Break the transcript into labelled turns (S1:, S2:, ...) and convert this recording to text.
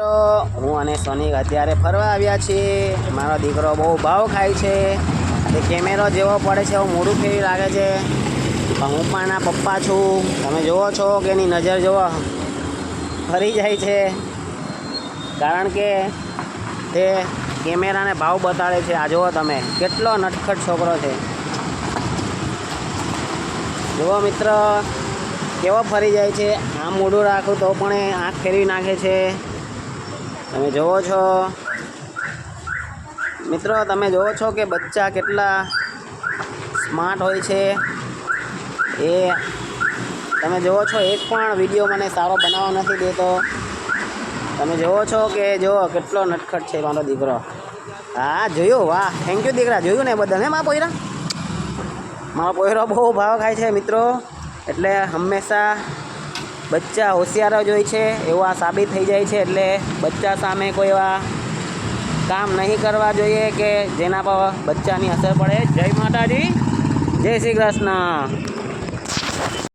S1: તો હું અને સોનિક અત્યારે ફરવા આવ્યા છીએ. મારો દીકરો બહુ ભાવ ખાય છે. એ કેમેરો જેવો પડે છે એવું મોઢું ફેરી લાગે છે, પણ હું પણ એના પપ્પા છું. તમે જુઓ છો કે એની નજર જુઓ, ફરી જાય છે, કારણ કે તે કેમેરાને ભાવ બતાડે છે. આ જુઓ તમે, કેટલો નટખટ છોકરો છે. જુઓ મિત્ર, કેવો ફરી જાય છે. આમ મોઢું રાખું તો પણ એ આંખ ફેરવી નાખે છે. તમે જુઓ છો મિત્રો, તમે જુઓ છો કે બચ્ચા કેટલા સ્માર્ટ હોય છે. એ તમે જુઓ છો, એક પણ વિડીયો મને સારો બનાવવા નથી દેતો. તમે જુઓ છો કે જુઓ કેટલો નટખટ છે મારો દીકરો. હા જોયું, વાહ, થેન્ક યુ દીકરા. જોયું ને બધા ને મારા પોયરા, મારો પોયરો બહુ ભાવ ખાય છે મિત્રો. એટલે હંમેશા બચ્ચા હોશિયાર જ હોય છે એવું આ સાબિત થઈ જાય છે. એટલે બચ્ચા સામે કોઈ એવા કામ નહીં કરવા જોઈએ કે જેના પર બચ્ચાની અસર પડે. જય માતાજી, જય શ્રી કૃષ્ણ.